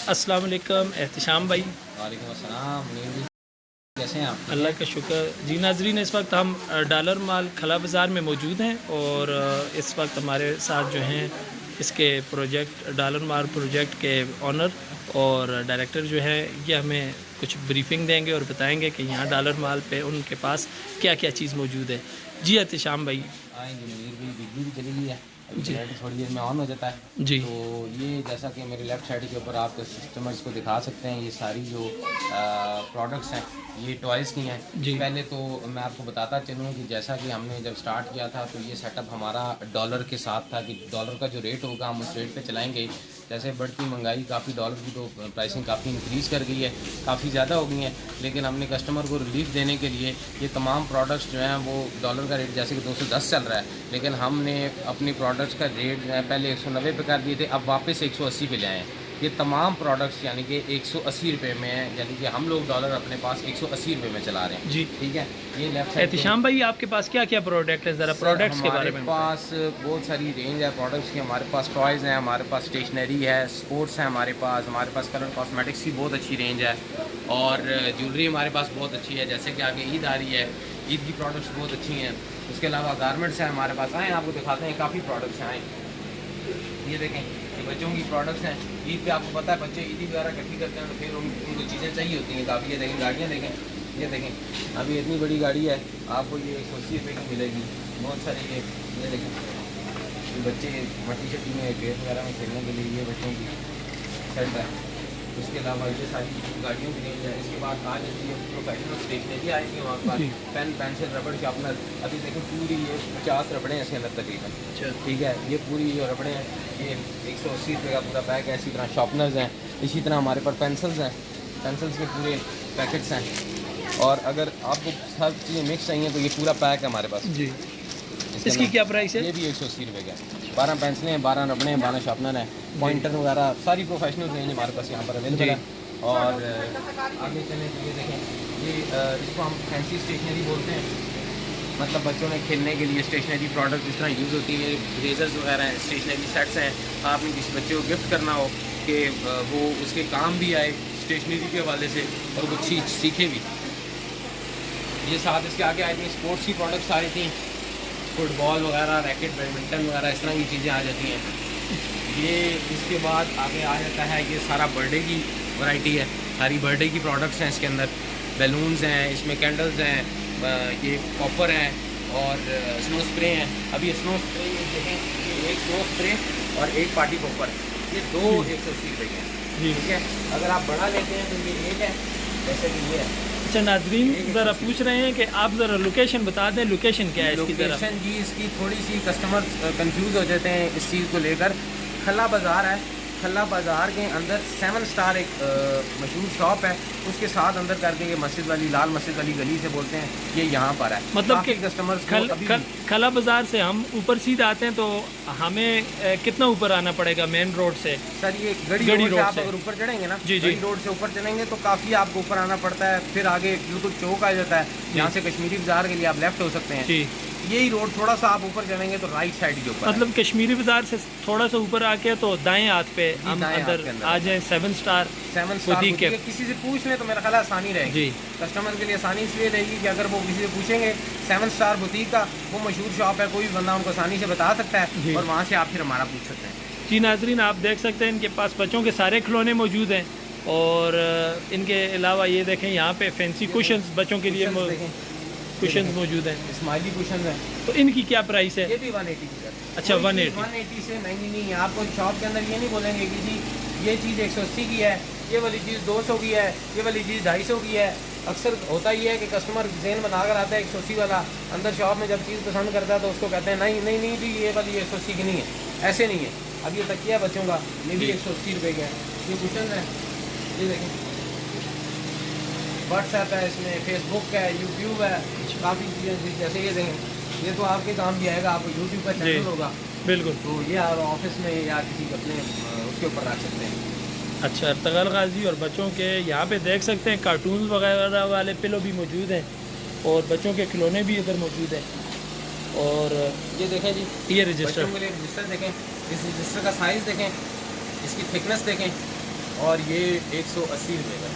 अस्सलाम वालेकुम एहतिशाम भाई। वालेकुम अस्सलाम मुनीर जी, कैसे हैं आप? अल्लाह का शुक्र। जी नाजरीन, इस वक्त हम डॉलर माल खला बाज़ार में मौजूद हैं और इस वक्त हमारे साथ जो हैं इसके प्रोजेक्ट डॉलर माल प्रोजेक्ट के ऑनर और डायरेक्टर जो है ये हमें कुछ ब्रीफिंग देंगे और बताएंगे कि यहाँ डॉलर माल पे उनके पास क्या क्या चीज़ मौजूद है। जी एहतिशाम भाई। आएंगे मुनीर भाई, बिजली भी चली गई है जी, थोड़ी देर में ऑन हो जाता है जी। तो ये जैसा कि मेरे लेफ़्ट साइड के ऊपर आप कस्टमर्स को दिखा सकते हैं, ये सारी जो प्रोडक्ट्स हैं ये टॉयज़ की हैं जी। पहले तो मैं आपको बताता चलूँ कि जैसा कि हमने जब स्टार्ट किया था तो ये सेटअप हमारा डॉलर के साथ था कि डॉलर का जो रेट होगा हम उस रेट पे चलाएंगे। जैसे बढ़ती महंगाई काफ़ी, डॉलर की तो प्राइसिंग काफ़ी इंक्रीज़ कर गई है, काफ़ी ज़्यादा हो गई है, लेकिन हमने कस्टमर को रिलीफ देने के लिए ये तमाम प्रोडक्ट्स जो हैं वो डॉलर का रेट जैसे कि 210 चल रहा है, लेकिन हमने अपनी प्रोडक्ट्स का रेट जो है पहले 190 पे कर दिए थे, अब वापस 180 पे ले आए हैं। ये तमाम प्रोडक्ट्स यानी कि 180 रुपये में है, यानी कि हम लोग डॉलर अपने पास 180 रुपये में चला रहे हैं जी। ठीक है, ये लेफ्ट साइड। एहतिशाम भाई, आपके पास क्या क्या प्रोडक्ट है, ज़रा प्रोडक्ट्स के बारे में। हमारे पास बहुत सारी रेंज है प्रोडक्ट्स की। हमारे पास टॉयज़ हैं, हमारे पास स्टेशनरी है, स्पोर्ट्स है, हमारे पास कलर कॉस्मेटिक्स की बहुत अच्छी रेंज है और ज्वेलरी हमारे पास बहुत अच्छी है। जैसे कि आगे ईद आ रही है, ईद की प्रोडक्ट्स बहुत अच्छी हैं। उसके अलावा गारमेंट्स हैं हमारे पास। आएँ आपको दिखाते हैं, काफ़ी प्रोडक्ट्स हैं। ये देखें, ये बच्चों की प्रोडक्ट्स हैं। ईद पे आपको पता है बच्चे ईदी वगैरह इकट्ठी करते हैं तो फिर उनको चीज़ें चाहिए होती हैं काफ़ी। ये देखें गाड़ियाँ देखें, ये देखें अभी इतनी बड़ी गाड़ी है, आपको ये 180 रुपये की मिलेगी। बहुत सारे ये देखें, ये बच्चे मट्टी शट्टी में खेत वगैरह में खेलने के लिए ये बच्चों की सेट है। उसके अलावा ये सारी गाड़ियों की रेंज है। इसके बाद आज ये प्रोफेशनल स्टेशनरी आएगी हमारे पास, पेन पेंसिल रबड़ शार्पनर। अभी देखो पूरी ये 50 रबड़े हैं इसके अंदर तकरीबन। ठीक है, ये पूरी जो रबड़े हैं ये 180 रुपये का पूरा पैक है। इसी तरह शार्पनर्स हैं, इसी तरह हमारे पास पेंसिल्स हैं, पेंसिल्स के पूरे पैकेट्स हैं। और अगर आपको सब चीज़ें मिक्स चाहिए तो ये पूरा पैक है हमारे पास जी। इसकी क्या प्राइस है? ये भी 180 रुपये का है। 12 पेंसिलें हैं, 12 रबड़े हैं, 12 शार्पनर हैं, पॉइंटर वगैरह सारी प्रोफेशनल रेंज हमारे पास यहाँ पर अवेलेबल है। और आगे चलें तो ये देखें, ये इसको हम फैंसी स्टेशनरी बोलते हैं, मतलब बच्चों ने खेलने के लिए स्टेशनरी प्रोडक्ट जिस तरह यूज़ होती है। रेजर्स वगैरह हैं, स्टेशनरी सेट्स हैं। आपने किसी बच्चे को गिफ्ट करना हो कि वो उसके काम भी आए स्टेशनरी के हवाले से और वो चीज़ सीखे भी। ये साथ इसके आगे आई थी स्पोर्ट्स की प्रोडक्ट्स आ रही थी, फुटबॉल वगैरह, रैकेट, बैडमिंटन वगैरह इस तरह की चीज़ें आ जाती हैं। ये इसके बाद आगे आ जाता है, ये सारा बर्थडे की वैरायटी है, सारी बर्थडे की प्रोडक्ट्स हैं इसके अंदर। बैलून्स हैं, इसमें कैंडल्स हैं, ये कॉपर हैं और स्नो स्प्रे हैं। अब ये स्नो स्प्रे देखें, ये एक स्नो स्प्रे और एक पार्टी कॉपर, ये दो 180 रुपये के हैं। ठीक है, अगर आप बड़ा लेते हैं तो ये एक है, जैसे कि ये है। अच्छा नाजरीन, ज़रा पूछ रहे हैं कि आप ज़रा लोकेशन बता दें, लोकेशन क्या है इसकी? लोकेशन जी इसकी थोड़ी सी कस्टमर कंफ्यूज हो जाते हैं इस चीज़ को लेकर। खला बाज़ार है, खला बाज़ार के अंदर 7 स्टार एक मशहूर शॉप है, उसके साथ अंदर करके ये मस्जिद वाली, लाल मस्जिद वाली गली से बोलते हैं, ये यहाँ पर है। मतलब कि कस्टमर्स खला बाज़ार से हम ऊपर सीधा आते हैं तो हमें कितना ऊपर आना पड़ेगा मेन रोड से? सर ये गड़ी रोड से आप अगर ऊपर चढ़ेंगे ना, गड़ी रोड से ऊपर चलेंगे तो काफ़ी आपको ऊपर आना पड़ता है। फिर आगे बिल्कुल चौक आ जाता है, यहाँ से कश्मीरी बाज़ार के लिए आप लेफ्ट हो सकते हैं। यही रोड थोड़ा सा आप ऊपर चलेंगे तो राइट साइड के ऊपर, मतलब कश्मीरी बाजार से थोड़ा सा ऊपर आके तो दाएं हाथ पे हम अंदर आ जाए। 7 स्टार के किसी से पूछ लें तो मेरा ख्याल आसानी रहेगी जी। कस्टमर के लिए आसानी इसलिए रहेगी कि अगर वो किसी से पूछेंगे 7 स्टार बुटीक का, वो मशहूर शॉप है, कोई भी बंदा उनको आसानी से बता सकता है और वहाँ से आप फिर हमारा पूछ सकते हैं जी। नाजरीन, आप देख सकते हैं इनके पास बच्चों के सारे खिलौने मौजूद हैं और इनके अलावा ये देखें यहाँ पे फैंसी कुशन्स बच्चों के लिए कुशन मौजूद हैं, स्माइली कुशन है। तो इनकी क्या प्राइस है? ये भी 180 की है। अच्छा, 180 से महंगी नहीं है। आपको शॉप के अंदर ये नहीं बोलेंगे कि जी ये चीज़ 180 की है, ये वाली चीज़ 200 की है, ये वाली चीज़ 250 की है। अक्सर होता ही है कि कस्टमर जहन बनाकर आता है 180 वाला, अंदर शॉप में जब चीज़ पसंद करता है तो उसको कहते हैं नहीं नहीं नहीं जी ये वाली 180 की नहीं है, ऐसे नहीं है। अब ये तकिया बच्चों का, ये भी 180 रुपये का है। ये कुशन है, ये देखें, व्हाट्सएप है, इसमें फेसबुक है, यूट्यूब है, काफ़ी चीज़ें। जैसे ये देखें, ये तो आपके काम भी आएगा, आपको यूट्यूब का चैनल होगा बिल्कुल, तो ये आप ऑफिस में या किसी अपने उसके ऊपर रख सकते हैं। अच्छा, अर्तगल गाजी और बच्चों के यहाँ पे देख सकते हैं कार्टून वगैरह वाले पिलो भी मौजूद हैं और बच्चों के खिलौने भी इधर मौजूद हैं। और ये देखें जी, ये रजिस्टर, बच्चों के लिए रजिस्टर देखें, इस रजिस्टर का साइज़ देखें, इसकी थिकनेस देखें, और ये 180 रुपये का।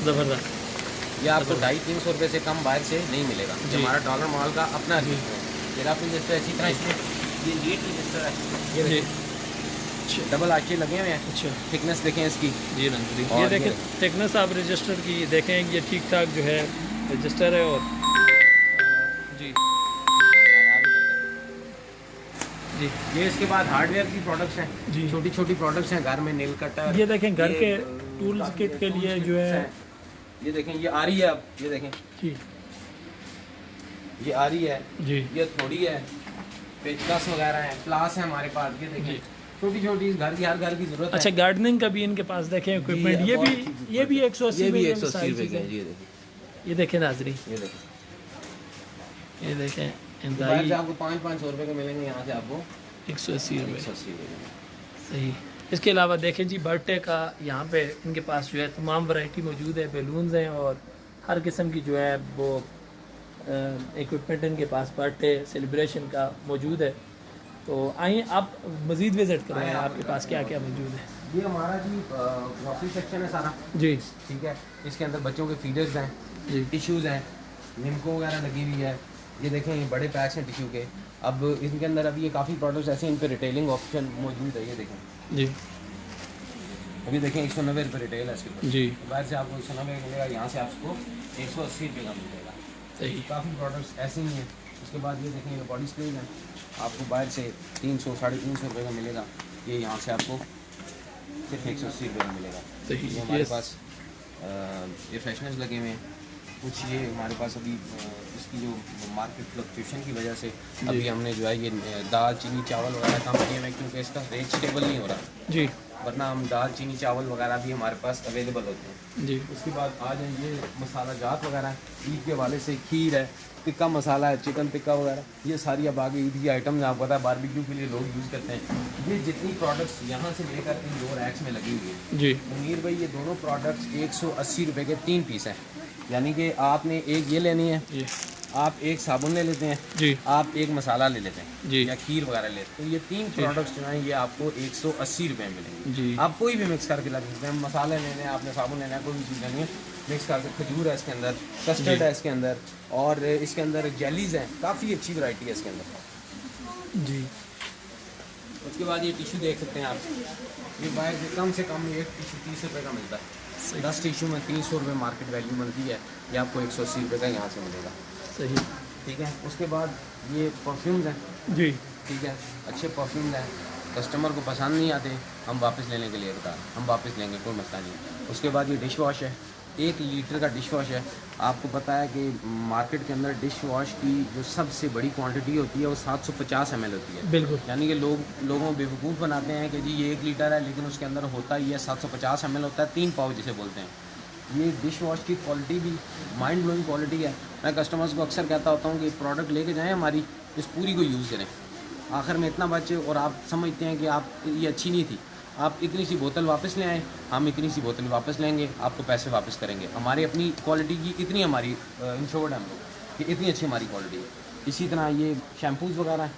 ज़बरदस्त। ये आपको 250-300 रुपये से कम बाहर से नहीं मिलेगा। ये हमारा डॉलर मॉल का अपना रजिस्टर है। ये आप रजिस्टर इसी तरह इसमें ये लीड रजिस्टर है, ये जी, देखिए डबल आँखें लगे हुए हैं। अच्छा थिकनेस देखें इसकी, जी नंदरी, और ये देखें थिकनेस आप रजिस्टर की देखें, ये ठीक ठाक जो है रजिस्टर है। और जी जी, ये इसके बाद हार्डवेयर की प्रोडक्ट्स हैं, जी। छोटी छोटी प्रोडक्ट्स हैं घर में, नेल कटर, ये देखें घर ये, के टूल्स किट के लिए जो है, ये देखें ये आ रही है, अब ये देखें जी ये आ रही है, जी ये थोड़ी है, पेचकस वगैरह है, प्लास है हमारे पास, ये देखें जी। छोटी छोटी घर की, हर घर की जरूरत अच्छा है। गार्डनिंग का भी इनके पास देखें इक्विपमेंट, ये भी 180 ये भी में 180 सारी रुपये चीज़ें। का है, ये देखें, ये देखें नाजरी, ये देखें, ये देखें बाहर इंतहाई से आपको 500-500 रुपये के मिलेंगे, यहाँ से आपको 180 रुपये। 180 रुपये। सही। इसके अलावा देखें जी बर्थडे का यहाँ पे इनके पास जो है तमाम वैरायटी मौजूद है, बैलून्स हैं और हर किस्म की जो है वो इक्विपमेंट इनके पास बर्थडे सेलिब्रेशन का मौजूद है। तो आइए आप मज़ीद विज़िट करें, आपके पास क्या क्या मौजूद है। ये हमारा जी ग्रॉसरी सेक्शन है सारा, जी ठीक है। इसके अंदर बच्चों के फीडर्स हैं, जी टिश्यूज़ हैं, निम्को वगैरह लगी हुई है। ये देखें ये बड़े पैक्स हैं टिश्यू के। अब इनके अंदर अभी ये काफ़ी प्रोडक्ट्स ऐसे हैं, इन पर रिटेलिंग ऑप्शन मौजूद है। ये देखें, जी अभी देखें 190 रुपये रिटेल है इसके ऊपर। जी बाहर से आपको 190 मिलेगा, यहाँ से आपको 180 रुपये का मिलेगा। सही। काफ़ी प्रोडक्ट्स ऐसे ही हैं। उसके बाद ये देखें ये बॉडी स्प्रे है, आपको बाहर से 300-350 रुपये का मिलेगा। ये यहाँ से आपको सिर्फ 180 रुपये का मिलेगा। सही। ये हमारे पास ये फ्रेशनर्स लगे हुए हैं कुछ। ये हमारे पास अभी इसकी जो मार्केट फ्लक्चुएशन की वजह से अभी हमने जो है ये दाल चीनी चावल वगैरह कम किए हुए, क्योंकि इसका रेट स्टेबल नहीं हो रहा। जी वरना हम दाल चीनी चावल वगैरह भी हमारे पास अवेलेबल होते हैं। जी उसके बाद आ जाए ये मसाला जात वगैरह, ईद के हवाले से खीर है, टिक्का मसाला है, चिकन टिक्का वगैरह, ये सारी अब आगे ईद की आइटम्स आपको पता है बारबेक्यू के लिए लोग यूज़ करते हैं। ये जितनी प्रोडक्ट्स यहाँ से लेकर इन 2 रैक्स में लगी हुई है जी मुनीर भाई, ये दोनों प्रोडक्ट्स 180 रुपये के 3 पीस हैं। यानी कि आपने एक ये लेनी है, जी आप एक साबुन ले लेते हैं, जी आप एक मसाला ले लेते हैं जी या खीर वगैरह लेते हैं, तो ये 3 प्रोडक्ट्स जो हैं ये आपको 180 रुपये में मिलेंगे। जी आप कोई भी मिक्स करके ला सकते हैं, मसाले लेने हैं, आपने साबुन लेना है, कोई भी चीज़ लेनी है मिक्स करके। खजूर है इसके अंदर, कस्टर्ड है इसके अंदर, और इसके अंदर जेलीज़ हैं, काफ़ी अच्छी वैरायटी है इसके अंदर। जी उसके बाद ये टिश्यू देख सकते हैं आप, ये बाहर से कम एक टिश्यू 30 रुपये का मिलता है। 10 टिश्यू में 300 रुपये मार्केट वैल्यू मिलती है, ये आपको 180 रुपये का यहाँ से मिलेगा। सही। ठीक है। उसके बाद ये परफ्यूम्स हैं, जी ठीक है, अच्छे परफ्यूम्स हैं, कस्टमर को पसंद नहीं आते, हम वापस लेने के लिए बता, हम वापस लेंगे, कोई मसला नहीं। उसके बाद ये डिश वॉश है, 1 लीटर का डिश वॉश है। आपको पता है कि मार्केट के अंदर डिश वॉश की जो सबसे बड़ी क्वांटिटी होती है वो 750 ml होती है। बिल्कुल। यानी कि लोगों बेवकूफ़ बनाते हैं कि जी ये 1 लीटर है, लेकिन उसके अंदर होता ही है 750 ml होता है, 3 पाव जिसे बोलते हैं। ये डिश वॉश की क्वालिटी भी माइंड ब्लोइंग क्वालिटी है। मैं कस्टमर्स को अक्सर कहता होता हूँ कि प्रोडक्ट लेके जाएँ हमारी, इस पूरी को यूज़ करें, आखिर में इतना बचे और आप समझते हैं कि आप ये अच्छी नहीं थी, आप इतनी सी बोतल वापस ले आएँ, हम इतनी सी बोतल वापस लेंगे, आपको पैसे वापस करेंगे। हमारी अपनी क्वालिटी की इतनी हमारी इंश्योर्ड है हम लोग कि इतनी अच्छी हमारी क्वालिटी है। इसी तरह ये शैम्पूज़ वगैरह हैं,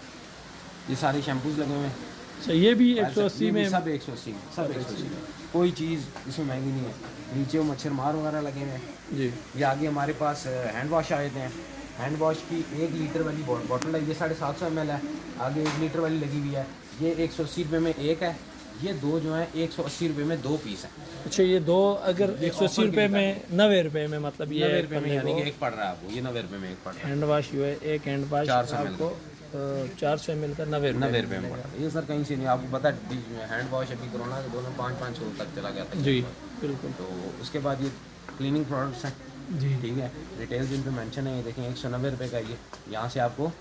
ये सारे शैम्पूज़ लगे हुए हैं। अच्छा ये भी 180 में, सब 180 सब 180 में, कोई चीज़ इसमें महंगी नहीं है। नीचे वो मच्छर मार वगैरह लगे हुए हैं। जी ये आगे हमारे पास हैंड वॉश आए थे। हैंड वॉश की 1 लीटर वाली बॉटल है, ये 750 ml है। आगे 1 लीटर वाली लगी हुई है, ये 180 रुपये में एक है। ये 2 जो हैं 180 रुपये में 2 पीस हैं। अच्छा ये 2 अगर 180 रुपये में 90 रुपये में, मतलब ये 90 रुपये में, यानी कि एक पड़ रहा है आपको, ये 90 रुपये में एक पड़ रहा है। हैंड वॉश जो है, एक हैंड वॉश 400 ml आपको 400 ml का 90 रुपये में पड़ रहा है। ये सर कहीं से नहीं, आपको पता है हैंड वॉश अभी कोरोना के दोनों 500 तक चला गया था। जी बिल्कुल। तो उसके बाद ये क्लीनिंग प्रोडक्ट्स हैं, जी ठीक है, रिटेल जिन पे मेंशन है, ये देखें 190 रुपये का, ये यहाँ से आपको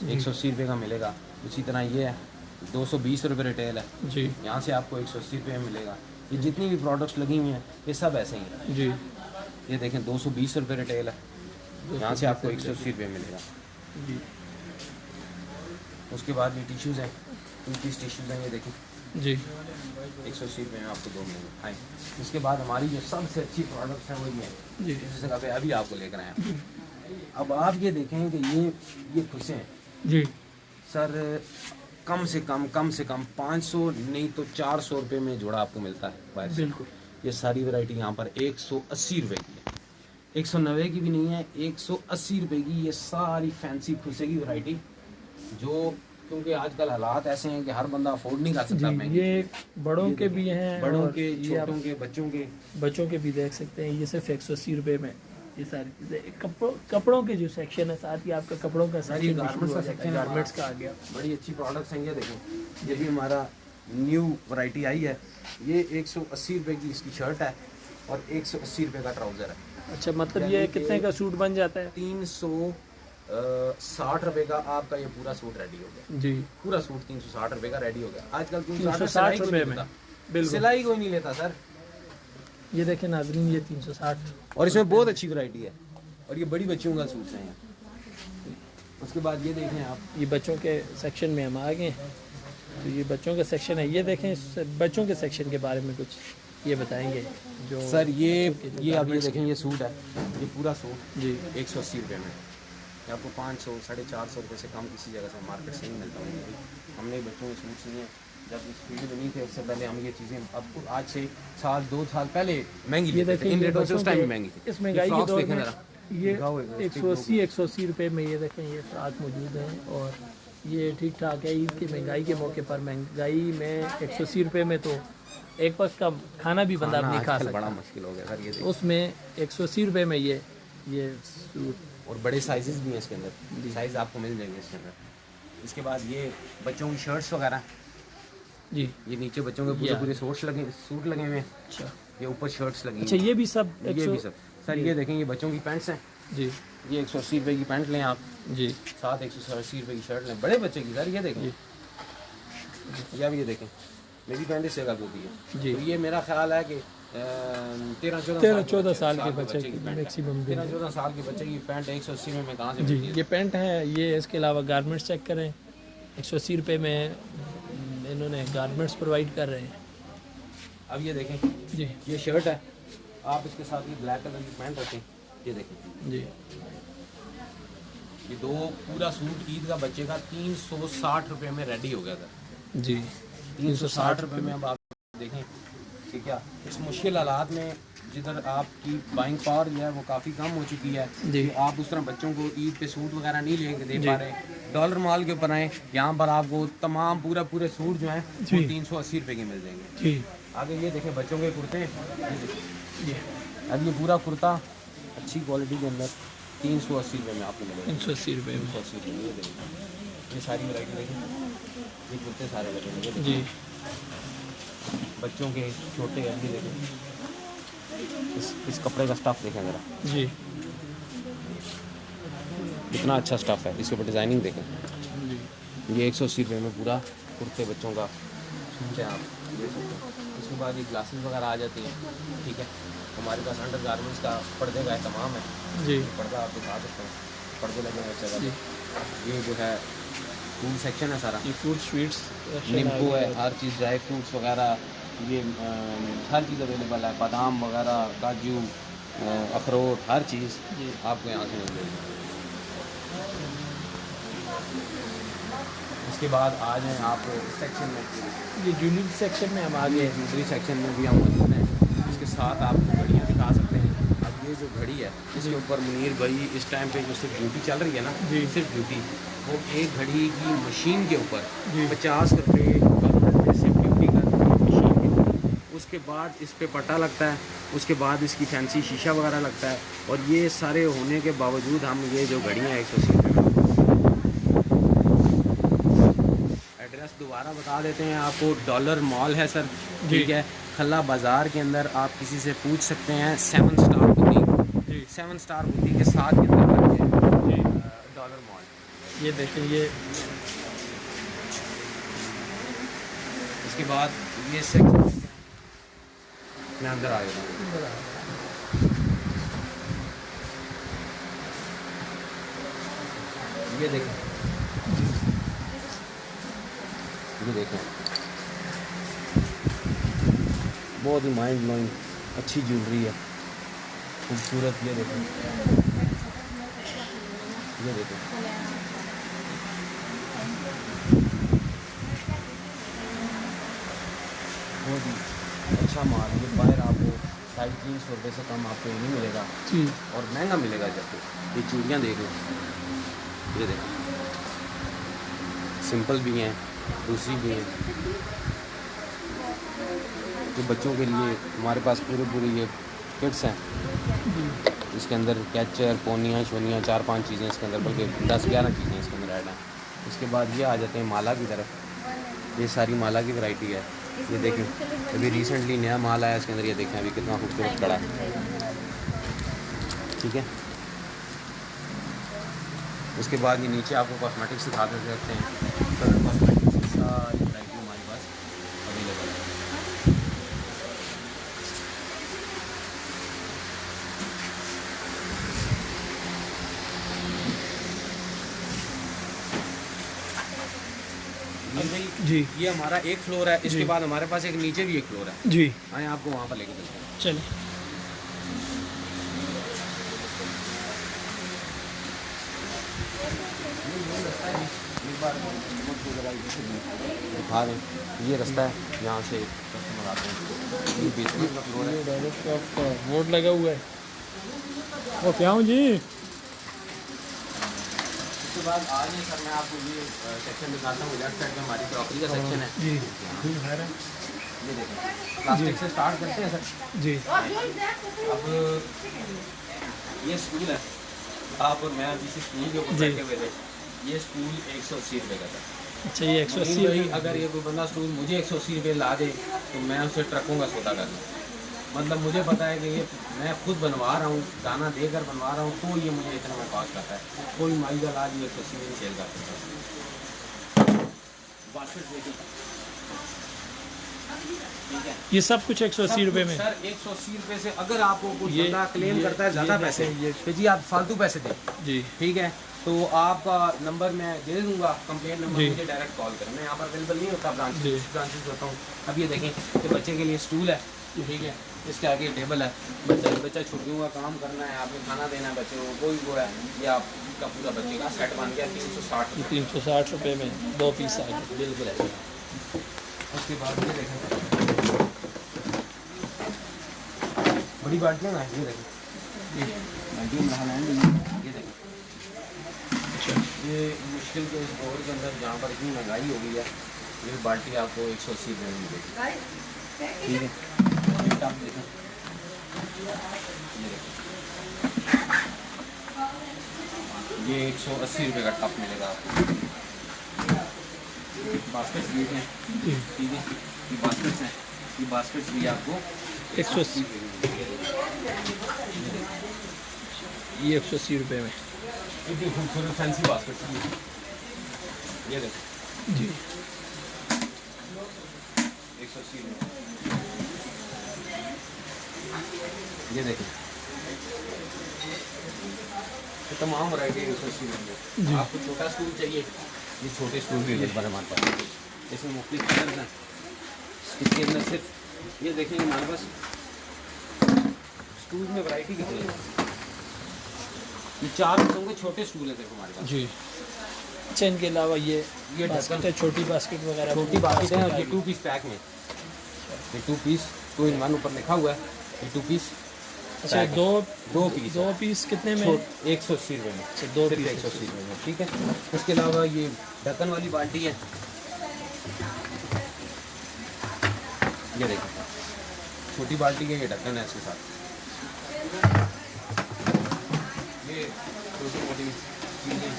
180 रुपये का मिलेगा। इसी तरह ये है 220 रुपये रिटेल है, जी यहाँ से आपको 180 रुपये में मिलेगा। ये जितनी भी प्रोडक्ट्स लगी हुई हैं ये सब ऐसे ही हैं। जी ये देखें 220 रुपये रिटेल है, यहाँ से आपको 180 रुपये मिलेगा। जी उसके बाद ये टिश्यूज़ हैं, 2 पीस टिश्यूज़ हैं, ये देखें जी 180 रुपये में आपको 2 मिलेंगे। हाँ, उसके बाद हमारी जो सबसे अच्छी प्रोडक्ट्स हैं वो ये हैं, जी जिस जगह पे अभी आपको लेकर आए हैं। अब आप ये देखें कि ये खुशे हैं, जी सर कम से कम 500 नहीं तो 400 रुपये में जोड़ा आपको मिलता है बस। बिल्कुल। ये सारी वैरायटी यहाँ पर 180 रुपये की है, 190 की भी नहीं है, 180 रुपये की ये सारी फैंसी खुसे की वैरायटी, जो क्योंकि आजकल हालात ऐसे हैं कि हर बंदा अफोर्ड नहीं कर सकता महंगी। ये बड़ों के भी हैं, बड़ों और के, ये आप छोटों के, बच्चों के भी देख सकते हैं। ये सिर्फ 180 रुपये में ये सारी चीज़ें। कपड़ों के जो सेक्शन है, साथ ही आपका कपड़ों का सेक्शन, गारमेंट्स का सेक्शन, गारमेंट्स का आ गया। बड़ी अच्छी प्रोडक्ट्स हैं। ये देखो, ये भी हमारा न्यू वैरायटी आई है। ये 180 रुपये की इसकी शर्ट है और 180 रुपये का ट्राउज़र है। अच्छा, मतलब ये कितने का सूट बन जाता है? 360 रुपये का आपका ये पूरा सूट रेडी हो गया जी। पूरा सूट 360 रुपये का रेडी हो गया। आजकल 360 रुपये में बिल्कुल सिलाई कोई नहीं लेता सर। ये देखें नाज़रीन, ये 360, और इसमें बहुत अच्छी वैरायटी है, और ये बड़ी बच्चियों का सूट है। उसके बाद ये देखें आप, ये बच्चों के सेक्शन में हम आ गए हैं। तो ये बच्चों का सेक्शन है। ये देखें, इस बच्चों के सेक्शन के बारे में कुछ ये बताएंगे जो सर ये आप ये देखें, ये सूट है, ये पूरा सूट जी 180 रुपये में। ये आपको 500 450 रुपये से कम किसी जगह से मार्केट से नहीं मिलता है। हमने बच्चों के सूट सिए जब इस फील्ड में नहीं थे, उससे पहले हम ये चीज़ें, अब आज से 2 साल पहले महंगी ये देखें, इन रेटों से उस टाइम में महंगी थी। इस महंगाई के दौर में ये दिखाओ 180 रुपये में ये देखें, ये फ्राक मौजूद हैं। और ये ठीक ठाक है। ईद की महंगाई के मौके पर महंगाई में 180 रुपये में तो एक वक्त का खाना भी बंदा नहीं खा सकता, बड़ा मुश्किल हो गया सर। ये उसमें 180 रुपये में ये सूट, और बड़े साइजेस भी हैं इसके अंदर, साइज आपको मिल जाएंगे इसके अंदर। इसके बाद ये बच्चों की शर्ट्स वगैरह जी, ये नीचे बच्चों के पूरे सूट लगे हुए हैं। अच्छा, ये ऊपर शर्ट्स लगी। अच्छा, ये भी सब सर ये देखें, ये बच्चों की पैंट्स हैं जी। ये 180 रुपये की पैंट लें आप जी, साथ 180 रुपये की शर्ट लें बड़े बच्चे की। सर ये देखें, या भी ये देखें, मेरी पैंट इस जगह होती है जी। तो ये मेरा ख्याल है कि 13-14 साल के बच्चे की मैक्सिमम 13-14 साल के बच्चे की पैंट 180 में कहाँ से जी। मिलती है? ये पैंट है। ये इसके अलावा गारमेंट्स चेक करें, 180 रुपये में इन्होंने गारमेंट्स प्रोवाइड कर रहे हैं। अब ये देखें जी, ये शर्ट है, आप इसके साथ ये ब्लैक कलर की पैंट रखें। ये देखें जी, ये दो पूरा सूट ईद का बच्चे का 360 रुपये में रेडी हो गया था जी। 360 रुपये में। अब आप देखें कि क्या इस मुश्किल हालात में जिधर आपकी बाइंग पावर जो है वो काफ़ी कम हो चुकी है जी। कि आप उस तरह बच्चों को ईद पे सूट वगैरह नहीं लेके दे पा रहे, डॉलर माल के ऊपर आए, यहाँ पर आपको तमाम पूरे सूट जो हैं वो 380 रुपये के मिल जाएंगे जी। आगे ये देखें बच्चों के कुर्ते, जी, अब ये पूरा कुर्ता अच्छी क्वालिटी के अंदर 380 रुपये में आपको मिलेगा। 380 रुपये में 380 रुपये में ये देखें, ये सारी वैरायटी देखें, ये कुर्ते सारे लगेंगे जी। बच्चों के छोटे हैं। ये देखें इस कपड़े का स्टफ़ देखें ज़रा, जी, कितना अच्छा स्टफ़ है। इसके ऊपर डिज़ाइनिंग देखें। जी। ये 180 रुपये में पूरा कुर्ते बच्चों का सूट है, आप देख सकते हैं। इसके बाद ये ग्लासेस वगैरह आ जाती हैं, ठीक है। हमारे पास अंडर गारमेंट्स का पर्दे का तमाम है जी। पर्दा आप दिखा सकते हैं, पर्दे लगे हैं जी। जगह। ये जो है फूड सेक्शन है सारा, ये फ्रूट स्वीट्स, नींबू है, हर चीज़, ड्राई फ्रूट्स वगैरह, ये हर चीज़ अवेलेबल है, बादाम वगैरह, काजू, अखरोट, हर चीज़ आपको यहाँ से मिल जाएगी। इसके बाद आ जाएँ आप इस सेक्शन में, ये ज्वेलरी सेक्शन में हम आ गए। ज्वेलरी सेक्शन में भी हम मौजूद हैं। इसके साथ आप घड़ियाँ दिखा सकते हैं। अब ये जो घड़ी है इसके ऊपर मुनीर भाई इस टाइम पे जो सिर्फ ड्यूटी चल रही है ना, सिर्फ ड्यूटी, वो एक घड़ी की मशीन के ऊपर 50 रुपये गवर्नमेंट से ड्यूटी कर रही है मशीन के ऊपर। उसके बाद इस पे पट्टा लगता है, उसके बाद इसकी फैंसी शीशा वगैरह लगता है, और ये सारे होने के बावजूद हम ये जो घड़ियाँ 180 रुपये में। एड्रेस दोबारा बता देते हैं आपको, डॉलर मॉल है सर, ठीक है, खल्ला बाज़ार के अंदर। आप किसी से पूछ सकते हैं, 7 स्टार बुटीक, 7 स्टार बुटीक के साथ के अंदर डॉलर मॉल। ये देखें, ये इसके बाद ये सेक्शन मैं अंदर आ गया हूँ। ये देखें, ये देखें, बहुत ही माइंड ब्लोइंग अच्छी ज्वेलरी है, खूबसूरत। ये देखें, ये देखें, अच्छा माल, ये बाहर आपको 350 रुपये से कम आपको ये नहीं मिलेगा जी। और महंगा मिलेगा। जबकि ये चूड़ियाँ देख लो, ये देखो सिंपल भी हैं, दूसरी भी हैं। जो बच्चों के लिए हमारे पास पूरे ये किट्स हैं, इसके अंदर कैचर, पोनियाँ शोनियाँ 4-5 चीज़ें इसके अंदर, बल्कि 10-11 चीज़ें इसके अंदर ऐड हैं। इसके बाद ये आ जाते हैं माला की तरफ। ये सारी माला की वैरायटी है। ये देखें अभी रिसेंटली नया माल आया इसके अंदर, ये देखें अभी कितना खूबसूरत कड़ा है, ठीक है। उसके बाद ये नीचे आपको कॉस्मेटिक्स दिखा देते हैं। कलर कॉस्मेटिक्स की सारी वैरायटी हमारे पास अवेलेबल है। जी ये हमारा एक फ्लोर है, इसके बाद हमारे पास एक नीचे भी एक फ्लोर है। जी आए आपको वहाँ पर लेके चलते हैं। चलिए। दिखा रहे हैं, ये रास्ता है, यहाँ से कस्टमर आते हैं। ये बेसमेंट का फ्लोर है। डायरेक्ट आपका बोर्ड लगा हुआ है। वो क्या हूँ जी। उसके बाद आज नहीं सर, मैं आपको ये सेक्शन दिखाता हूँ। लेफ्ट साइड में हमारी क्रॉकरी का सेक्शन है। जी ये देखें, प्लास्टिक से स्टार्ट करते हैं सर। जी। अब ये स्टूल है, आप और मैं अभी इसी स्टूल के ऊपर जी। बैठे हुए थे। ये स्टूल 180 रुपये का था। अच्छा, ये 180 भाई अगर ये कोई बंदा स्टूल मुझे 180 रुपये ला दे तो मैं उसे ट्रकों का सौदा कर लूँ। मतलब मुझे पता है कि ये मैं खुद बनवा रहा हूँ, दाना देकर बनवा रहा हूँ, तो ये मुझे इतना में कॉस्ट करता है। कोई माई का लाज ये 180 में सेल कर सकता है। बास्केट देखिए, ठीक है, ये सब कुछ 180 रुपये में। सर 180 रुपये से अगर आपको कुछ ये- बंदा क्लेम ये- करता है ज़्यादा ये पैसे, ये- तो जी आप फालतू पैसे दें, जी ठीक है। तो आपका नंबर मैं दे दूंगा, कंप्लेंट नंबर, जी। मुझे डायरेक्ट कॉल करें। मैं यहाँ पर अवेलेबल नहीं होता, जी। ब्रांचेस होता हूँ। अब ये देखें कि बच्चे के लिए स्टूल है, ठीक है, इसके आगे टेबल है। बच्चा छुट्टियों का काम करना है, आपने खाना देना है बच्चे को, कोई वो है, ये आपका पूरा बच्चे का सेट बन गया 360 रुपये। 360 रुपये में 2 पीस आ गए। बिल्कुल ऐसे। उसके बाद ये देखें बड़ी बाल्टियाँ हैं, ये देखें बाल्टियाँ में नहाना है, ये देखें। अच्छा, ये मुश्किल के इस दौर के अंदर जहाँ पर इतनी महंगाई हो गई है, ये बाल्टी आपको 180 रुपये में मिलेगी, ठीक है। ये टब देखें, ये 180 रुपये का टप मिलेगा आपको। बास्केट्स भी हैं, जी ठीक है, ये बास्केट्स हैं, ये बास्केट्स भी आपको 180, ये 180 रुपये में। इतनी खूबसूरत फैंसी बास्केट्स भी हैं। ये देखो जी 180 रुपये, ये देखें ये तमाम वैरायटी 180 रुपये। जी। आपको छोटा स्टूल चाहिए, ये छोटे स्टूल भी अवेलेबल है हमारे पास। इसमें मुख्तलिफ कलर हैं, इसके अंदर सिर्फ ये देखें हमारे पास स्टूल में वैरायटी कितनी है। ये 4 रुपयों के छोटे स्टूल है देखो हमारे पास। जी। अच्छा, इनके अलावा ये बास्केट ढक्कन, है, छोटी बास्केट वगैरह। छोटी बास्केट है, और ये आएगी। 2 पीस पैक में, ये 2 पीस 2 in 1 ऊपर लिखा हुआ है, ये 2 पीस अच्छा, पैक है। दो पीस दो पीस कितने में? 180 रुपये में, अच्छा, 2 सिर्फ पीस 180 रुपये में, ठीक है। उसके अलावा ये ढक्कन वाली बाल्टी है, ये देखो छोटी बाल्टी है, ये ढक्कन है इसके साथ। ये छोटी मोटी चीज़ें,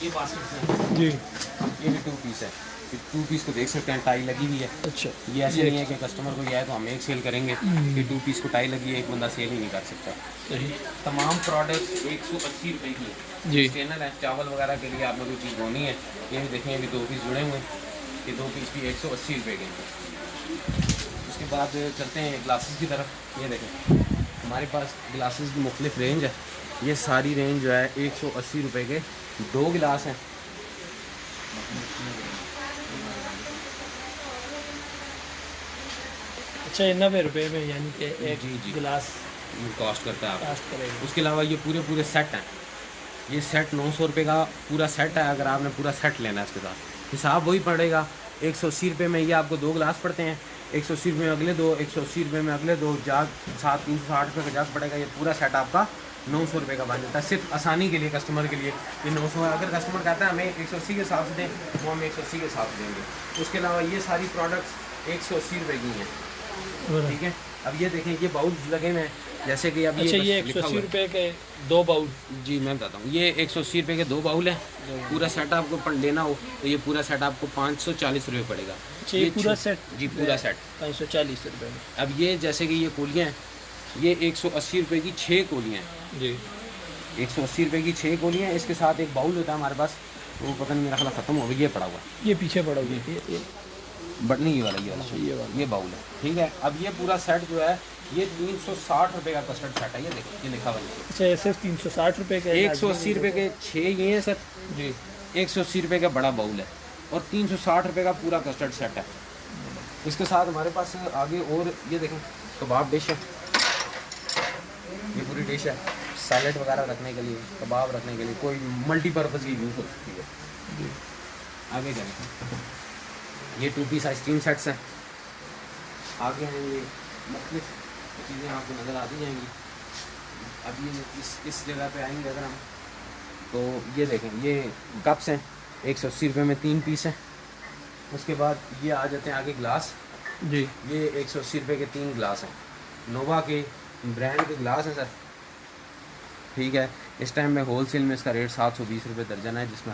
ये बास्केट है, जी। ये भी 2 पीस है। ये 2 पीस को देख सकते हैं, टाई लगी हुई है। अच्छा, ये ऐसे नहीं है कि कस्टमर को ये है तो हम एक सेल करेंगे, ये 2 पीस को टाई लगी है, एक बंदा सेल ही नहीं कर सकता। सही। तमाम प्रोडक्ट 180 रुपये की है। जी स्टेनर है, चावल वगैरह के लिए आपने कोई चीज़ धोनी है, ये भी देखें, ये 2 पीस जुड़े हुए हैं, ये 2 पीस भी 180 रुपये के हैं। उसके बाद चलते हैं ग्लासेस की तरफ। ये देखें हमारे पास ग्लासेस की मुख्तलिफ रेंज है। ये सारी रेंज जो है 180 रुपये के 2 गिलास हैं। अच्छा, 90 रुपये में, यानी कि एक जी। गिलास कॉस्ट करता है आपको। कास्ट करेगा। उसके अलावा ये पूरे सेट हैं। ये सेट 900 रुपये का पूरा सेट है। अगर आपने पूरा सेट लेना है इसके साथ हिसाब वही पड़ेगा 180 रुपये में। ये आपको 2 गिलास पड़ते हैं, 180 रुपये में अगले दो, 180 रुपये में अगले दो, जाग 360 रुपये का जाग पड़ेगा। ये पूरा सेट आपका 900 रुपये का बन जाता है, सिर्फ आसानी के लिए, कस्टमर के लिए ये 900 है। अगर कस्टमर कहता है हमें 180 के हिसाब से दें, वो हम 180 के हिसाब से देंगे। उसके अलावा ये सारी प्रोडक्ट्स 180 रुपये की हैं, ठीक है। अब ये देखें, ये बाउल लगे हुए हैं, जैसे कि अब अच्छा, ये 180 रुपये के 2 बाउल। जी मैं बताता हूँ, ये 180 रुपये के 2 बाउल है। पूरा सेट आपको पर लेना हो तो ये पूरा सेट आपको 540 रुपये पड़ेगा। ये पूरा सेट? जी पूरा सेट 540 रुपये में। अब ये जैसे कि ये कोलियाँ हैं, ये 180 रुपये की 6 कोलियाँ हैं जी, 180 रुपये की 6 कोलियाँ हैं। इसके साथ एक बाउल होता है हमारे पास, वो पता नहीं मेरा ख्याल ख़त्म हो गया, ये पड़ा हुआ है, ये पीछे पड़ा हुआ है, ये बट नहीं ये वाला ये बाउल है, ठीक है। अब ये पूरा सेट जो है ये 360 रुपये का कस्टर्ड सेट है। ये देखिए, ये लिखा हुआ है। अच्छा, ये सिर्फ 360 रुपये का? 180 रुपये के 6 ये हैं सर जी, 180 रुपये का बड़ा बाउल है और 360 रुपये का पूरा कस्टर्ड सेट है। इसके साथ हमारे पास आगे और ये देखें, कबाब डिश है, ये पूरी डिश है, सैलेड वगैरह रखने के लिए, कबाब रखने के लिए, कोई मल्टीपर्पज़ की यूज़ हो सकती है। आगे जाए, ये 2 पीस आइसक्रीम सेट्स हैं। आगे हैं ये मुख्तलिफ चीज़ें आपको नज़र आती जाएंगी। अब ये इस जगह पे आएंगे अगर हम, तो ये देखें, ये कप्स हैं 180 रुपये में 3 पीस हैं। उसके बाद ये आ जाते हैं आगे ग्लास जी, ये 180 रुपये के 3 ग्लास हैं, नोवा के ब्रांड के ग्लास हैं सर, ठीक है। इस टाइम में होल सेल में इसका रेट 720 रुपये दर्जन है, जिसमें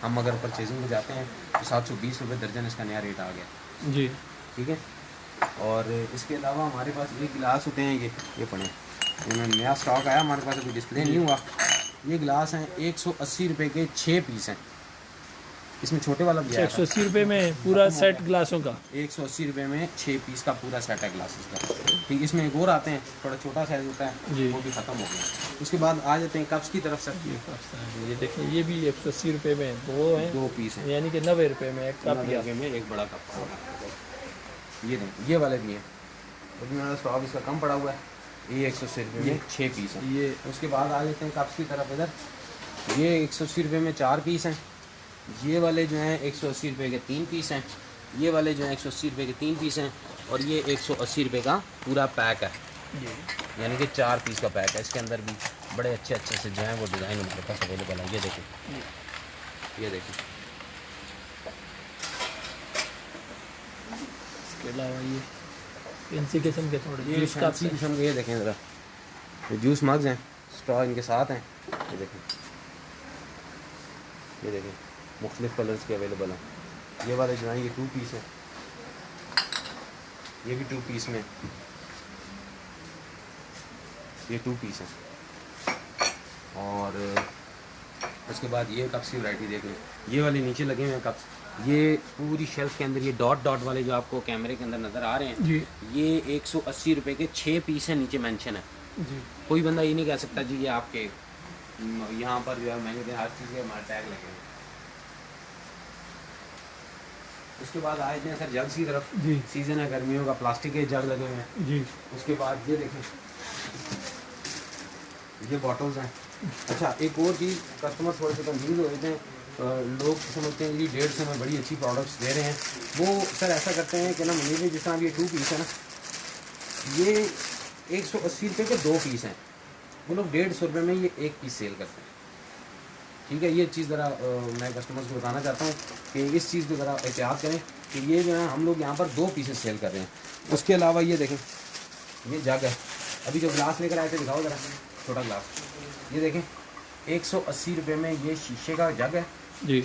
हम अगर परचेजिंग में जाते हैं तो 720 रुपये दर्जन इसका नया रेट आ गया जी, ठीक है। और इसके अलावा हमारे पास ये गिलास होते हैं, ये पड़े, इन्होंने नया स्टॉक आया हमारे पास, अभी डिस्प्ले नहीं हुआ। ये गिलास हैं 180 रुपये के 6 पीस हैं, इसमें छोटे वाला भी है। 180 रुपये में पूरा सेट ग्लासों का? 180 रुपये में 6 पीस का पूरा सेट है ग्लासेस का, ठीक। इसमें एक और आते हैं, थोड़ा छोटा साइज होता है जी, वो भी ख़त्म हो गया। उसके बाद आ जाते हैं कप्स की तरफ से। ये देखें, ये भी 180 रुपये में 2 हैं, 2 पीस हैं, यानी कि 90 रुपये में एक कप। में एक बड़ा कप, ये नहीं, ये वाले भी हैं, लेकिन मेरा स्टॉक इसका कम पड़ा हुआ है। ये 180 रुपये में 6 पीस हैं। ये उसके बाद आ जाते हैं कप्स की तरफ। इधर ये 180 रुपये में 4 पीस हैं। ये वाले जो हैं 180 रुपये के 3 पीस हैं। ये वाले जो हैं 180 रुपये के 3 पीस हैं। और ये 180 रुपये का पूरा पैक है, यानी कि 4 पीस का पैक है। इसके अंदर भी बड़े अच्छे अच्छे से जो हैं वो डिज़ाइन हमारे पास अवेलेबल है। ये देखिए, ये देखिए। इसके अलावा ये फैंसी किस्म के थोड़े ये फैंसी किस्म के, ये देखें ज़रा, ये जूस मग्स हैं, स्ट्रॉ इनके साथ हैं। ये देखें, ये देखें, मुख्तलिफ कलर्स के अवेलेबल हैं। ये वाले जो हैं ये 2 पीस हैं, ये भी 2 पीस में, ये 2 पीस हैं। और उसके बाद ये कप्स की वैरायटी देख लें, ये वाले नीचे लगे हुए हैं कप्स। ये पूरी शेल्फ के अंदर ये डॉट डॉट वाले जो आपको कैमरे के अंदर नज़र आ रहे हैं जी, ये 180 रुपये के 6 पीस हैं, नीचे मेंशन है जी। कोई बंदा ये नहीं कह सकता जी ये आपके यहाँ पर जो है महंगे थे, हर चीज़ के हमारे टैग लगे हैं। उसके बाद आए थे सर जग्स की तरफ जी, सीज़न है गर्मियों का, प्लास्टिक के जग लगे हुए हैं जी। उसके बाद ये देखें, ये बॉटल्स हैं। अच्छा एक और चीज़, कस्टमर थोड़े से कंफ्यूज हो रहे थे, लोग समझते हैं कि 150 में बड़ी अच्छी प्रोडक्ट्स दे रहे हैं। वो सर ऐसा करते हैं कि ना मुझे जिस तरह ये 2 पीस है ना, ये 180 रुपये के 2 पीस हैं, वो लोग 150 रुपये में ये 1 पीस सेल करते हैं, ठीक है। ये चीज़ ज़रा मैं कस्टमर्स को बताना चाहता हूँ कि इस चीज़ को ज़रा एहतियात करें कि ये जो है हम लोग यहाँ पर 2 पीसेस सेल कर रहे हैं। उसके अलावा ये देखें, ये जग है, अभी जो ग्लास लेकर आए थे दिखाओ ज़रा, छोटा ग्लास, ये देखें 180 रुपये में ये शीशे का जग है जी,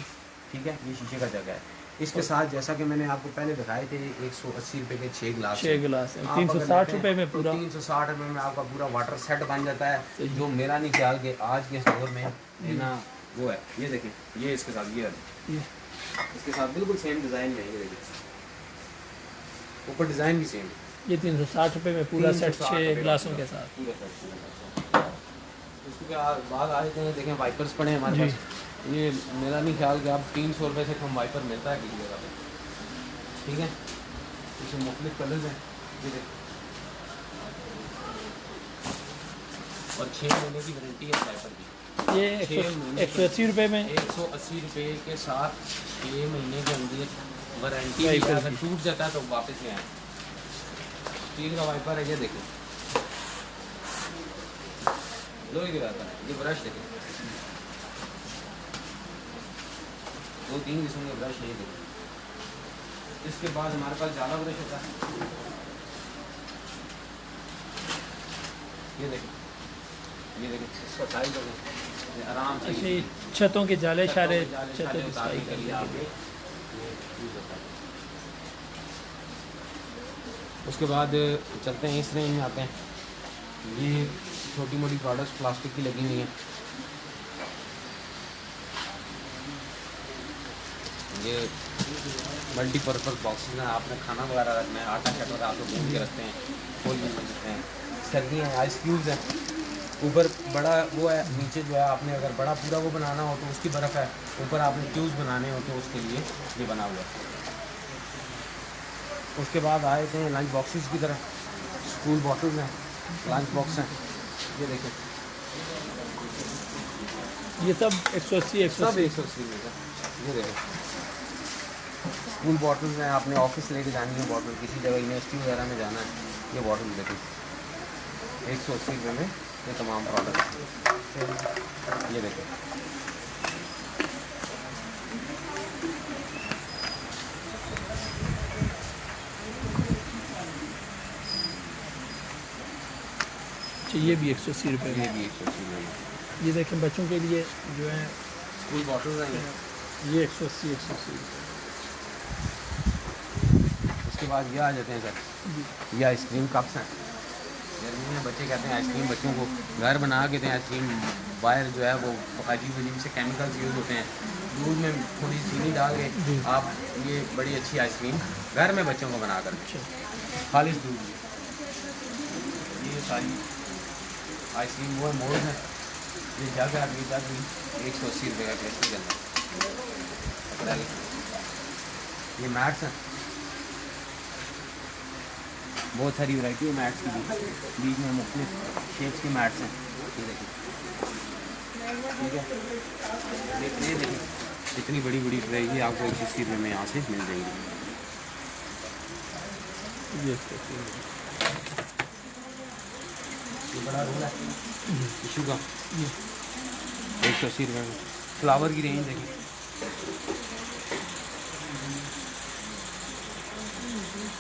ठीक है। ये शीशे का जग है, इसके साथ जैसा कि मैंने आपको पहले दिखाए थे 180 रुपये के 6 गिलास, 6 गिलास है, 360 रुपये में पूरा, 360 रुपये में आपका पूरा वाटर सेट बन जाता है, जो मेरा नहीं ख्याल कि आज के दौर में लेना वो है। ये देखिए, ये इसके साथ ये इसके साथ बिल्कुल सेम डिज़ाइन में, ये देखिए ऊपर डिज़ाइन भी सेम, ये 360 रुपये में पूरा सेट 6 गिलासों के साथ। उसके बाद आ जाते हैं, देखें वाइपर्स पड़े हैं हमारे पास। ये मेरा नहीं ख्याल कि अब 300 रुपये से कम वाइपर मिलता है किसी जगह पे, ठीक है। इसमें मुख्तलिफ कलर्स हैं, ये देखें, और 6 महीने की वारंटी है वाइपर की। ये 180 रुपये में, 180 रुपये के साथ 6 महीने के अंदर वारंटी है, अगर टूट जाता है तो वापस ले आए, स्टील का वाइपर है, ये देखो लोहे का रहता है। ये ब्रश देखो, 2-3 किस्म के ब्रश है, ये देखो। इसके बाद हमारे पास जाला ब्रश होता है, ये देखो, ये देखो इसका साइज देखो, आराम से अच्छा, ये छतों के जाले शारे छतों की उतारने सफाई के लिए करने आप के लिए। ये यूज़ होता है। उसके बाद चलते हैं इस रेंज में आते हैं। ये छोटी मोटी प्रोडक्ट्स प्लास्टिक की लगी हुई हैं। ये मल्टीपर्पज़ बॉक्सेस हैं, आपने खाना वगैरह रखना है, आटा शटर आप लोग भून के रखते हैं, खोल भी सकते हैं। सर्दियाँ हैं, आइस क्यूब्स हैं, ऊपर बड़ा वो है, नीचे जो है आपने अगर बड़ा पूरा वो बनाना हो तो उसकी बर्फ़ है, ऊपर आपने क्यूब्स बनाने हो तो उसके लिए ये बना हुआ है। उसके बाद आए थे लंच बॉक्सेस की तरफ, स्कूल बॉटल्स हैं, लंच बॉक्स हैं, ये देखें ये सब 180 सब 180 में का, ये देखें स्कूल बॉटल्स हैं, आपने ऑफिस लेके जानी है बॉटल, किसी जगह यूनिवर्सिटी वगैरह में जाना है, ये बॉटल देखें 180 रुपये में ये तमाम प्रोडक्ट, ये देखें। अच्छा, ये भी 180 रुपये ये में। भी 180 में। ये देखें बच्चों के लिए जो है स्कूल बॉटल्स हैं ये 180 रुपये। उसके बाद ये आ जाते हैं सर, ये आइसक्रीम कप्स हैं। गर्मी में बच्चे कहते हैं आइसक्रीम, बच्चों को घर बना के दें आइसक्रीम, बाहर जो है वो अजीब अजीब से केमिकल्स यूज़ होते हैं। दूध में थोड़ी चीनी डाल के आप ये बड़ी अच्छी आइसक्रीम घर में बच्चों को बना कर दें, खालिश दूध में। ये सारी आइसक्रीम वो मोल्ड है, ये जग है, ये जग भी 180 रुपये का प्लास्टिक के अंदर। ये मैट्स हैं, बहुत सारी वैरायटी है मैट्स की भी, बीच में मुख्तलिफ शेप्स के मैट्स हैं, ये देखिए, ठीक है। ये देखिए इतनी बड़ी बड़ी वैरायटी आपको 180 रुपये में यहाँ से मिल जाएगी। ये बड़ा रोल है टिशू का, 180 रुपये में। फ्लावर की रेंज देखिए,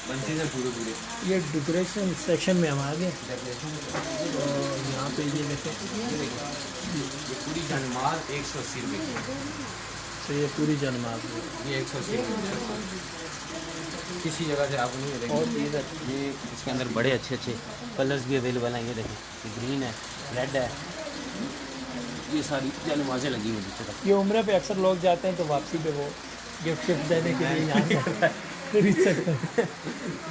बंचेज हैं पूरे पूरे। ये डेकोरेशन सेक्शन में हम आ गए डेकोरेशन और यहाँ पे ये देखें, ये पूरी जनमाल 180 रुपये की, तो ये पूरी जनमाल ये 180 रुपये किसी जगह से आपको नहीं मिलेगी। और ये इसके अंदर बड़े अच्छे अच्छे कलर्स भी अवेलेबल हैं, ये देखें, ये ग्रीन है, रेड है, ये सारी जनमाज़ें लगी हुई नीचे तक। ये उम्र पे अक्सर लोग जाते हैं तो वापसी पे वो गिफ्ट शिफ्ट देने के लिए यहाँ से खरीद सकते हैं।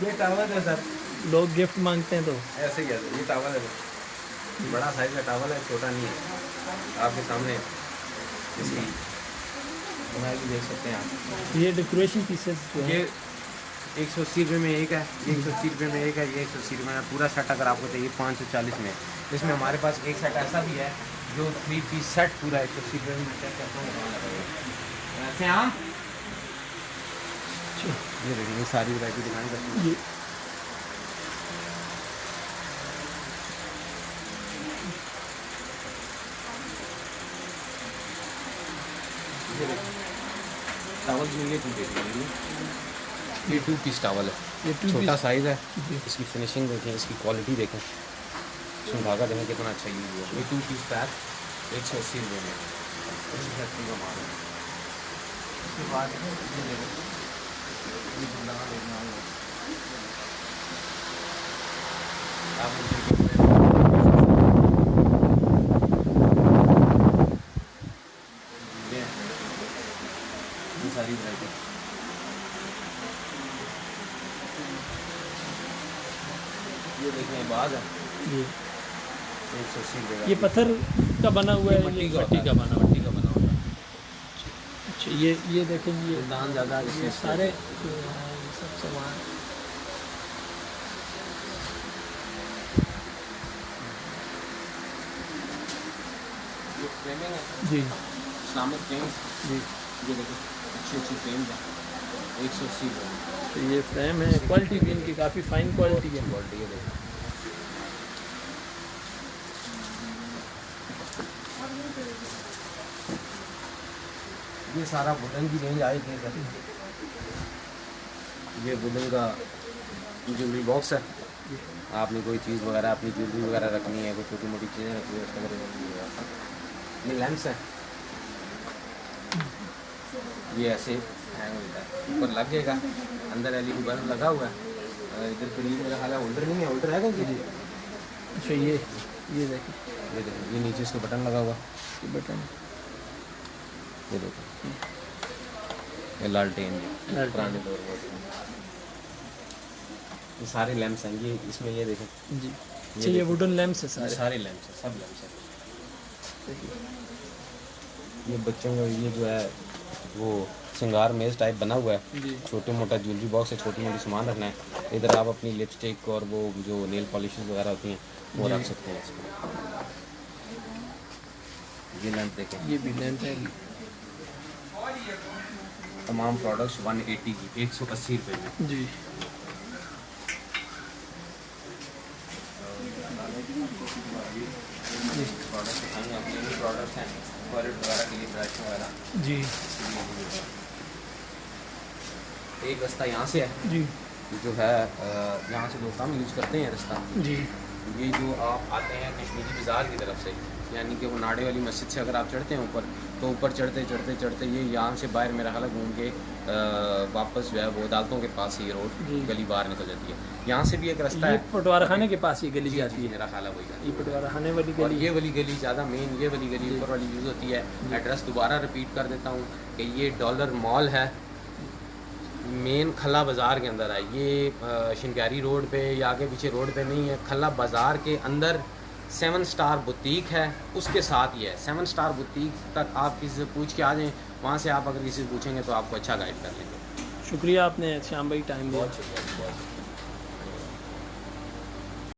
ये टावल है सर, लोग गिफ्ट मांगते हैं तो ऐसे ही है, ये टावल है, बड़ा साइज का टावल है, छोटा नहीं है, आपके सामने इसकी बनाई भी देख सकते हैं आप। ये डेकोरेशन पीसेस जो ये है 180 रुपये में एक है, ये 180 रुपये में एक है, ये 180 रुपये में पूरा सेट अगर आपको चाहिए 540 में। इसमें हमारे पास एक सेट ऐसा भी है जो 3 पीस सेट पूरा 180 रुपये में चेक करता हूँ। ऐसे हम ये देखिए, ये सारी वैरायटी दिखानी करती है। ये टावल में ये 2 देखिए, ये 2 पीस टावल है, ये 2 छोटा साइज़ है। जी। इसकी फिनिशिंग देखें, इसकी क्वालिटी देखें, इसमें धागा देखें कितना अच्छा यूज़ हुआ है। ये 2 पीस पैक 180 रुपये में, अच्छी फैक्ट्री का माल है। उसके बाद ये देखें, ये बंदा देखना होगा आप ये सारी वैरायटी। ये देखें बाज है, ये 180 रुपये का। ये पत्थर का बना हुआ है, मट्टी ये का मट्टी का बना हुआ है। मट्टी का बना होता है। अच्छा, ये देखें, ये दान ज़्यादा ये इसमें सारे जो हैं ये सब सामान फ्रेमिंग है, जी इस्लामिक फ्रेम्स, जी। ये देखो अच्छी अच्छी फ्रेम्स हैं। 180 तो ये फ्रेम है, क्वालिटी भी इनकी काफ़ी फाइन क्वालिटी है। क्वालिटी है देखो। ये सारा वुडन की रेंज आएगी सर। ये वुडन का ज्वेलरी बॉक्स है। आपने कोई चीज़ वगैरह अपनी ज्वेलरी वगैरह रखनी है, कोई छोटी मोटी चीज़ें रखनी है, उसके अंदर ये लैंप्स है। ये ऐसे हैंग होता है, ऊपर लग जाएगा, अंदर एलईडी बल्ब लगा हुआ है। इधर करीब मेरा ख्याल है होल्डर नहीं है, होल्डर है कहीं जी। अच्छा ये देखिए, ये नीचे इसका बटन लगा हुआ, ये बटन, ये देखो, ये लालटेन पुराने दौर में। ये सारे लैंप्स हैं, ये इसमें ये देखें जी। अच्छा ये वुडन लैंप्स है सारे? सारे लैंप्स हैं, सब लैंप्स हैं। ये बच्चों का ये जो है वो श्रृंगार मेज टाइप बना हुआ है जी। छोटे मोटा ज्वेलरी बॉक्स है, छोटी मोटी सामान रखना है। इधर आप अपनी लिपस्टिक और वो जो नेल पॉलिश वगैरह होती हैं वो रख सकते हैं इसमें। ये लैंप देखें, ये भी लैंप है। तमाम प्रोडक्ट्स 180 की, 180 रुपये में। जी। प्रोडक्ट्स दिखाएंगे, अपने प्रोडक्ट्स हैं टॉयलेट वगैरह के लिए, ब्रश वगैरह। जी। एक रास्ता यहाँ से है जी। जो है यहाँ से लोग कम यूज़ करते हैं रास्ता। जी। ये जो आप आते हैं कश्मीरी बाज़ार की तरफ से, यानी कि वो नाड़े वाली मस्जिद से अगर आप चढ़ते हैं ऊपर, तो ऊपर चढ़ते चढ़ते चढ़ते ये यहाँ से बाहर मेरा ख्याल घूम के वापस जो है वो अदालतों के पास ही रोड गली बाहर निकल जाती है। यहाँ से भी एक रास्ता है, पटवारा खाने के पास ये गली जाती है, मेरा ख्याल है वही। ये पटवारा खाने वाली और गली, ये वाली गली ज़्यादा मेन, ये वाली गली ऊपर वाली यूज़ होती है। एड्रेस दोबारा रिपीट कर देता हूँ कि ये डॉलर मॉल है, मेन खला बाज़ार के अंदर है। ये शिनकारी रोड पे या आगे पीछे रोड पे नहीं है, खला बाज़ार के अंदर 7 स्टार बुटीक है, उसके साथ ही है। 7 स्टार बुटीक तक आप किसी से पूछ के आ जाएँ, वहाँ से आप अगर किसी से पूछेंगे तो आपको अच्छा गाइड कर लेंगे। शुक्रिया आपने श्याम भाई टाइम दिया। बहुत शुक्रिया।